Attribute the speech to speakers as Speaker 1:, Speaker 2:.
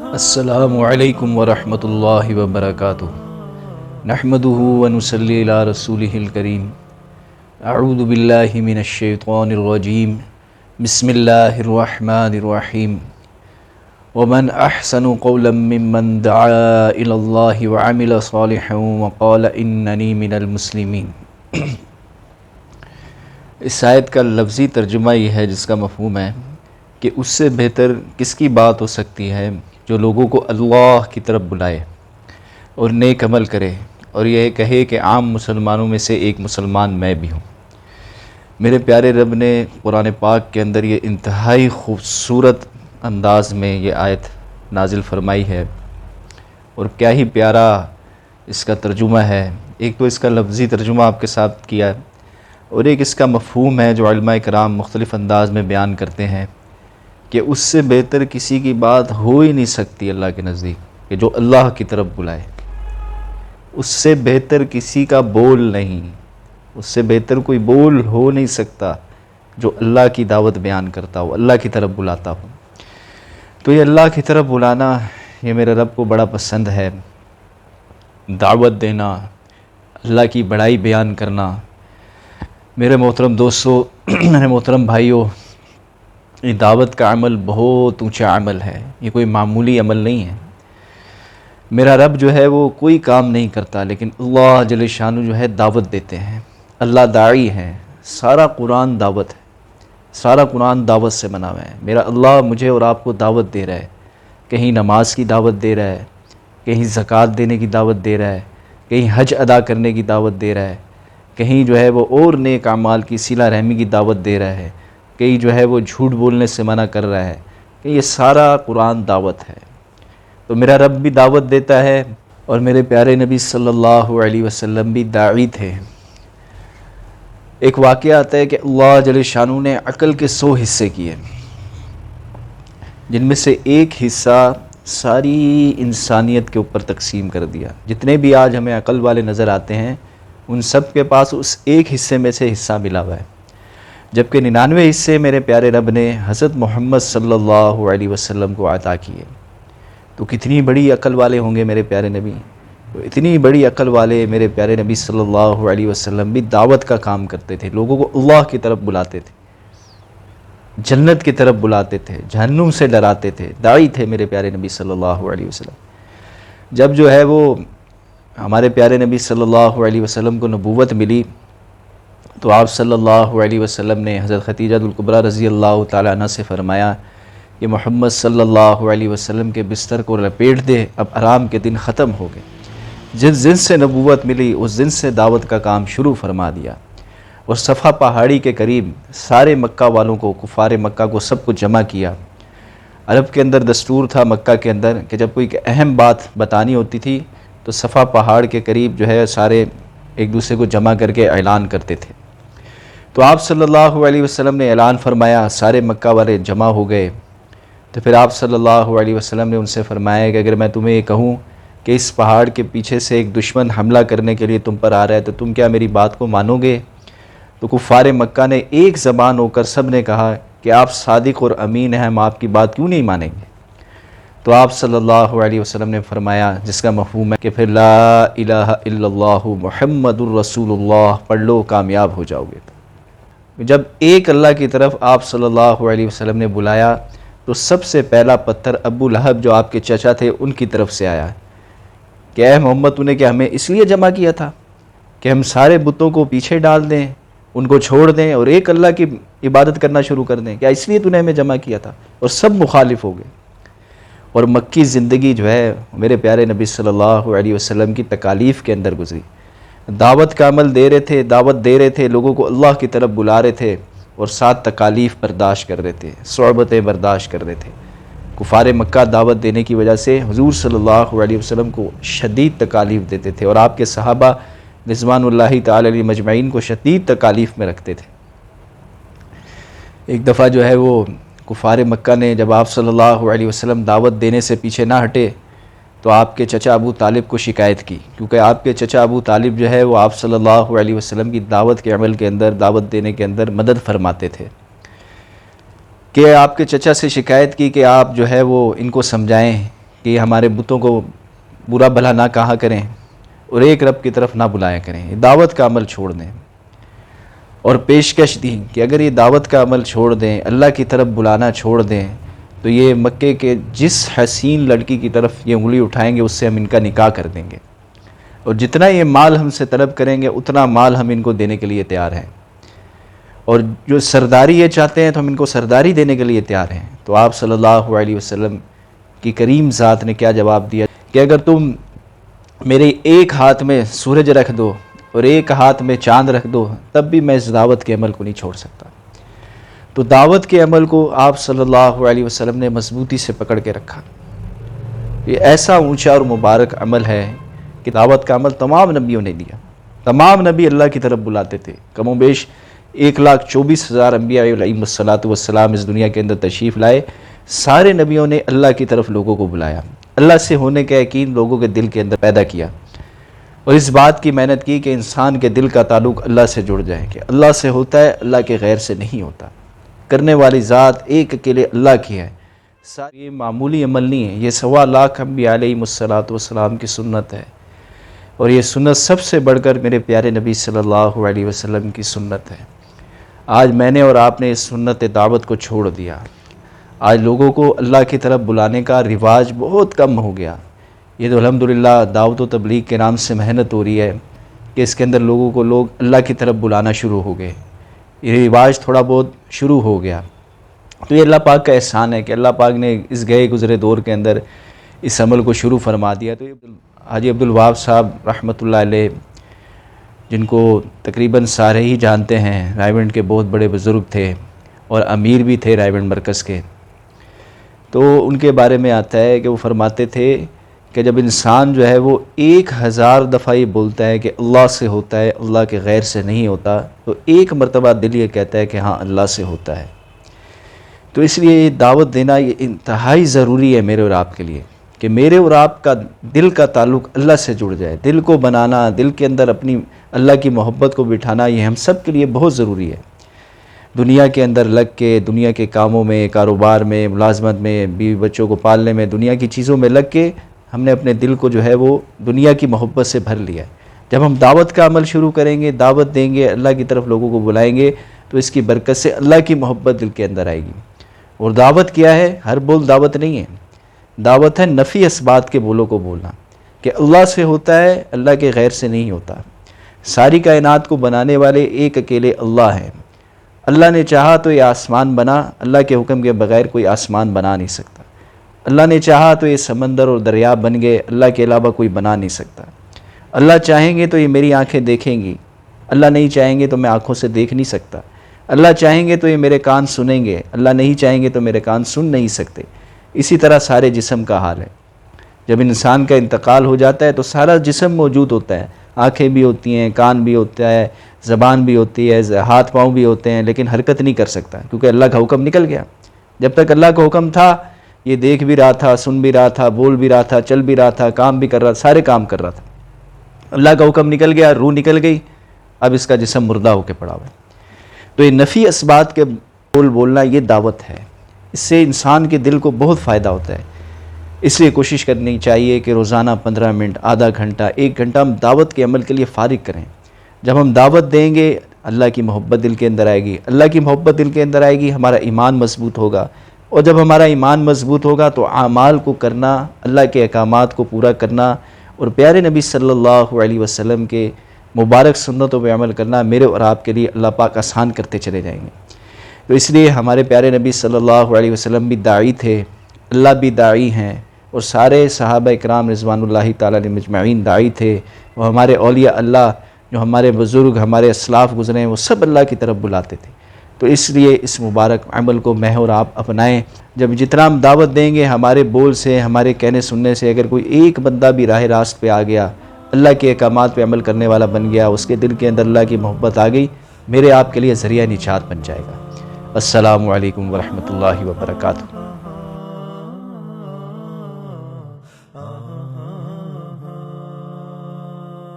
Speaker 1: السلام علیکم ورحمۃ اللہ وبرکاتہ۔ نحمده ونصلی علی رسولہ الکریم۔ اعوذ باللہ من الشیطان الرجیم۔ بسم اللہ الرحمن الرحیم۔ ومن احسن قولا ممن دعا الی اللہ وعمل صالحا وقال اننی من المسلمین۔ اس آیت کا لفظی ترجمہ یہ ہے، جس کا مفہوم ہے کہ اس سے بہتر کس کی بات ہو سکتی ہے جو لوگوں کو اللہ کی طرف بلائے اور نیک عمل کرے، اور یہ کہے کہ عام مسلمانوں میں سے ایک مسلمان میں بھی ہوں۔ میرے پیارے رب نے قرآن پاک کے اندر یہ انتہائی خوبصورت انداز میں یہ آیت نازل فرمائی ہے، اور کیا ہی پیارا اس کا ترجمہ ہے۔ ایک تو اس کا لفظی ترجمہ آپ کے ساتھ کیا ہے، اور ایک اس کا مفہوم ہے جو علماء کرام مختلف انداز میں بیان کرتے ہیں کہ اس سے بہتر کسی کی بات ہو ہی نہیں سکتی اللہ کے نزدیک کہ جو اللہ کی طرف بلائے۔ اس سے بہتر کسی کا بول نہیں، اس سے بہتر کوئی بول ہو نہیں سکتا جو اللہ کی دعوت بیان کرتا ہو، اللہ کی طرف بلاتا ہو۔ تو یہ اللہ کی طرف بلانا یہ میرے رب کو بڑا پسند ہے، دعوت دینا، اللہ کی بڑائی بیان کرنا۔ میرے محترم دوستو، میرے محترم بھائیوں، یہ دعوت کا عمل بہت اونچا عمل ہے، یہ کوئی معمولی عمل نہیں ہے۔ میرا رب جو ہے وہ کوئی کام نہیں کرتا، لیکن اللہ جل شانہ جو ہے دعوت دیتے ہیں۔ اللہ داعی ہے، سارا قرآن دعوت ہے، سارا قرآن دعوت سے بنا ہوا ہے۔ میرا اللہ مجھے اور آپ کو دعوت دے رہا ہے، کہیں نماز کی دعوت دے رہا ہے، کہیں زکوٰۃ دینے کی دعوت دے رہا ہے، کہیں حج ادا کرنے کی دعوت دے رہا ہے، کہیں جو ہے وہ اور نیک اعمال کی صلہ رحمی کی دعوت دے رہا ہے، کہیں جو ہے وہ جھوٹ بولنے سے منع کر رہا ہے، کہ یہ سارا قرآن دعوت ہے۔ تو میرا رب بھی دعوت دیتا ہے، اور میرے پیارے نبی صلی اللہ علیہ وسلم بھی داعی تھے۔ ایک واقعہ آتا ہے کہ اللہ جل شانہ نے عقل کے 100 حصے کیے، جن میں سے ایک حصہ ساری انسانیت کے اوپر تقسیم کر دیا۔ جتنے بھی آج ہمیں عقل والے نظر آتے ہیں، ان سب کے پاس اس ایک حصے میں سے حصہ ملا ہوا ہے، جبکہ 99 حصے میرے پیارے رب نے حضرت محمد صلی اللہ علیہ وسلم کو عطا کیے۔ تو کتنی بڑی عقل والے ہوں گے میرے پیارے نبی۔ تو اتنی بڑی عقل والے میرے پیارے نبی صلی اللہ علیہ وسلم بھی دعوت کا کام کرتے تھے، لوگوں کو اللہ کی طرف بلاتے تھے، جنت کی طرف بلاتے تھے، جہنم سے ڈراتے تھے، داعی تھے میرے پیارے نبی صلی اللہ علیہ وسلم۔ جب جو ہے وہ ہمارے پیارے نبی صلی اللہ علیہ وسلم کو نبوت ملی، تو آپ صلی اللہ علیہ وسلم نے حضرت خدیجہ الکبریٰ رضی اللہ تعالیٰ عنہ سے فرمایا کہ محمد صلی اللہ علیہ وسلم کے بستر کو لپیٹ دے، اب آرام کے دن ختم ہو گئے۔ جس دن سے نبوت ملی اس دن سے دعوت کا کام شروع فرما دیا، اور صفا پہاڑی کے قریب سارے مکہ والوں کو، کفار مکہ کو، سب کو جمع کیا۔ عرب کے اندر دستور تھا مکہ کے اندر کہ جب کوئی اہم بات بتانی ہوتی تھی تو صفا پہاڑ کے قریب جو ہے سارے ایک دوسرے کو جمع کر کے اعلان کرتے تھے۔ تو آپ صلی اللہ علیہ وسلم نے اعلان فرمایا، سارے مکہ والے جمع ہو گئے۔ تو پھر آپ صلی اللہ علیہ وسلم نے ان سے فرمایا کہ اگر میں تمہیں یہ کہوں کہ اس پہاڑ کے پیچھے سے ایک دشمن حملہ کرنے کے لیے تم پر آ رہا ہے، تو تم کیا میری بات کو مانو گے؟ تو کفار مکہ نے ایک زبان ہو کر سب نے کہا کہ آپ صادق اور امین ہیں، ہم آپ کی بات کیوں نہیں مانیں گے؟ تو آپ صلی اللہ علیہ وسلم نے فرمایا، جس کا مفہوم ہے کہ پھر لا الہ الا اللہ محمد الرسول اللہ پڑھ لو، کامیاب ہو جاؤ گے۔ جب ایک اللہ کی طرف آپ صلی اللہ علیہ وسلم نے بلایا تو سب سے پہلا پتھر ابو لہب جو آپ کے چچا تھے ان کی طرف سے آیا کہ اے محمد، تو نے کیا ہمیں اس لیے جمع کیا تھا کہ ہم سارے بتوں کو پیچھے ڈال دیں، ان کو چھوڑ دیں اور ایک اللہ کی عبادت کرنا شروع کر دیں؟ کیا اس لیے تو نے ہمیں جمع کیا تھا؟ اور سب مخالف ہو گئے۔ اور مکی زندگی جو ہے میرے پیارے نبی صلی اللہ علیہ وسلم کی تکالیف کے اندر گزری۔ دعوت کا عمل دے رہے تھے، دعوت دے رہے تھے، لوگوں کو اللہ کی طرف بلا رہے تھے، اور ساتھ تکالیف برداشت کر رہے تھے، صعوبتیں برداشت کر رہے تھے۔ کفار مکہ دعوت دینے کی وجہ سے حضور صلی اللہ علیہ وسلم کو شدید تکالیف دیتے تھے، اور آپ کے صحابہ رضوان اللہ تعالی علیہ مجمعین کو شدید تکالیف میں رکھتے تھے۔ ایک دفعہ جو ہے وہ کفار مکہ نے جب آپ صلی اللہ علیہ وسلم دعوت دینے سے پیچھے نہ ہٹے تو آپ کے چچا ابو طالب کو شکایت کی، کیونکہ آپ کے چچا ابو طالب جو ہے وہ آپ صلی اللہ علیہ وسلم کی دعوت کے عمل کے اندر، دعوت دینے کے اندر مدد فرماتے تھے، کہ آپ کے چچا سے شکایت کی کہ آپ جو ہے وہ ان کو سمجھائیں کہ ہمارے بتوں کو برا بھلا نہ کہا کریں اور ایک رب کی طرف نہ بلایا کریں، دعوت کا عمل چھوڑ دیں، اور پیشکش دی کہ اگر یہ دعوت کا عمل چھوڑ دیں، اللہ کی طرف بلانا چھوڑ دیں، تو یہ مکے کے جس حسین لڑکی کی طرف یہ انگلی اٹھائیں گے اس سے ہم ان کا نکاح کر دیں گے، اور جتنا یہ مال ہم سے طلب کریں گے اتنا مال ہم ان کو دینے کے لیے تیار ہیں، اور جو سرداری یہ چاہتے ہیں تو ہم ان کو سرداری دینے کے لیے تیار ہیں۔ تو آپ صلی اللہ علیہ وسلم کی کریم ذات نے کیا جواب دیا کہ اگر تم میرے ایک ہاتھ میں سورج رکھ دو اور ایک ہاتھ میں چاند رکھ دو تب بھی میں اس دعوت کے عمل کو نہیں چھوڑ سکتا۔ تو دعوت کے عمل کو آپ صلی اللہ علیہ وسلم نے مضبوطی سے پکڑ کے رکھا۔ یہ ایسا اونچا اور مبارک عمل ہے کہ دعوت کا عمل تمام نبیوں نے دیا، تمام نبی اللہ کی طرف بلاتے تھے، کم و بیش 1,24,000 انبیاء علیہم الصلاۃ اس دنیا کے اندر تشریف لائے، سارے نبیوں نے اللہ کی طرف لوگوں کو بلایا، اللہ سے ہونے کا یقین لوگوں کے دل کے اندر پیدا کیا، اور اس بات کی محنت کی کہ انسان کے دل کا تعلق اللہ سے جڑ جائے، کہ اللہ سے ہوتا ہے، اللہ کے غیر سے نہیں ہوتا، کرنے والی ذات ایک اکیلے اللہ کی ہے۔ یہ معمولی عمل نہیں ہے، یہ 1.25 لاکھ انبیاء علیہم الصلاۃ کی سنت ہے، اور یہ سنت سب سے بڑھ کر میرے پیارے نبی صلی اللہ علیہ وسلم کی سنت ہے۔ آج میں نے اور آپ نے اس سنت دعوت کو چھوڑ دیا، آج لوگوں کو اللہ کی طرف بلانے کا رواج بہت کم ہو گیا۔ یہ تو الحمدللہ دعوت و تبلیغ کے نام سے محنت ہو رہی ہے کہ اس کے اندر لوگوں کو لوگ اللہ کی طرف بلانا شروع ہو گئے، یہ رواج تھوڑا بہت شروع ہو گیا۔ تو یہ اللہ پاک کا احسان ہے کہ اللہ پاک نے اس گئے گزرے دور کے اندر اس عمل کو شروع فرما دیا۔ تو حاجی عبدالوہاب صاحب رحمۃ اللہ علیہ، جن کو تقریباً سارے ہی جانتے ہیں، رائے گنج کے بہت بڑے بزرگ تھے اور امیر بھی تھے رائے گنج مرکز کے، تو ان کے بارے میں آتا ہے کہ وہ فرماتے تھے کہ جب انسان جو ہے وہ 1000 دفعہ یہ بولتا ہے کہ اللہ سے ہوتا ہے، اللہ کے غیر سے نہیں ہوتا، تو ایک مرتبہ دل یہ کہتا ہے کہ ہاں اللہ سے ہوتا ہے۔ تو اس لیے یہ دعوت دینا یہ انتہائی ضروری ہے میرے اور آپ کے لیے، کہ میرے اور آپ کا دل کا تعلق اللہ سے جڑ جائے، دل کو بنانا، دل کے اندر اپنی اللہ کی محبت کو بٹھانا، یہ ہم سب کے لیے بہت ضروری ہے۔ دنیا کے اندر لگ کے، دنیا کے کاموں میں، کاروبار میں، ملازمت میں، بیوی بچوں کو پالنے میں، دنیا کی چیزوں میں لگ کے ہم نے اپنے دل کو جو ہے وہ دنیا کی محبت سے بھر لیا ہے۔ جب ہم دعوت کا عمل شروع کریں گے، دعوت دیں گے، اللہ کی طرف لوگوں کو بلائیں گے، تو اس کی برکت سے اللہ کی محبت دل کے اندر آئے گی۔ اور دعوت کیا ہے؟ ہر بول دعوت نہیں ہے، دعوت ہے نفی اسبات کے بولوں کو بولنا، کہ اللہ سے ہوتا ہے، اللہ کے غیر سے نہیں ہوتا۔ ساری کائنات کو بنانے والے ایک اکیلے اللہ ہیں۔ اللہ نے چاہا تو یہ آسمان بنا، اللہ کے حکم کے بغیر کوئی آسمان بنا نہیں سکتا۔ اللہ نے چاہا تو یہ سمندر اور دریا بن گئے، اللہ کے علاوہ کوئی بنا نہیں سکتا۔ اللہ چاہیں گے تو یہ میری آنکھیں دیکھیں گی، اللہ نہیں چاہیں گے تو میں آنکھوں سے دیکھ نہیں سکتا۔ اللہ چاہیں گے تو یہ میرے کان سنیں گے، اللہ نہیں چاہیں گے تو میرے کان سن نہیں سکتے۔ اسی طرح سارے جسم کا حال ہے، جب انسان کا انتقال ہو جاتا ہے تو سارا جسم موجود ہوتا ہے، آنکھیں بھی ہوتی ہیں، کان بھی ہوتا ہے، زبان بھی ہوتی ہے، ہاتھ پاؤں بھی ہوتے ہیں، لیکن حرکت نہیں کر سکتا کیونکہ اللہ کا حکم نکل گیا۔ جب تک اللہ کا حکم تھا یہ دیکھ بھی رہا تھا، سن بھی رہا تھا، بول بھی رہا تھا، چل بھی رہا تھا، کام بھی کر رہا تھا، سارے کام کر رہا تھا۔ اللہ کا حکم نکل گیا، روح نکل گئی، اب اس کا جسم مردہ ہو کے پڑا ہوا ہے۔ تو یہ نفی اسبات کے بول بولنا یہ دعوت ہے، اس سے انسان کے دل کو بہت فائدہ ہوتا ہے۔ اس لیے کوشش کرنی چاہیے کہ روزانہ 15 منٹ، آدھا گھنٹہ، 1 گھنٹہ ہم دعوت کے عمل کے لیے فارغ کریں۔ جب ہم دعوت دیں گے اللہ کی محبت دل کے اندر آئے گی، اللہ کی محبت دل کے اندر آئے گی، ہمارا ایمان مضبوط ہوگا، اور جب ہمارا ایمان مضبوط ہوگا تو اعمال کو کرنا، اللہ کے احکامات کو پورا کرنا اور پیارے نبی صلی اللہ علیہ وسلم کے مبارک سنتوں پہ عمل کرنا میرے اور آپ کے لیے اللہ پاک آسان کرتے چلے جائیں گے۔ تو اس لیے ہمارے پیارے نبی صلی اللہ علیہ وسلم بھی داعی تھے، اللہ بھی داعی ہیں، اور سارے صحابہ اکرام رضوان اللہ تعالیٰ علیہم اجمعین داعی تھے، وہ ہمارے اولیاء اللہ جو ہمارے بزرگ، ہمارے اسلاف گزرے ہیں، وہ سب اللہ کی طرف بلاتے تھے۔ تو اس لیے اس مبارک عمل کو میں اور آپ اپنائیں۔ جب جتنا ہم دعوت دیں گے، ہمارے بول سے، ہمارے کہنے سننے سے اگر کوئی ایک بندہ بھی راہ راست پہ آ گیا، اللہ کے احکامات پہ عمل کرنے والا بن گیا، اس کے دل کے اندر اللہ کی محبت آ گئی، میرے آپ کے لیے ذریعہ نجات بن جائے گا۔ السلام علیکم ورحمۃ اللہ وبرکاتہ۔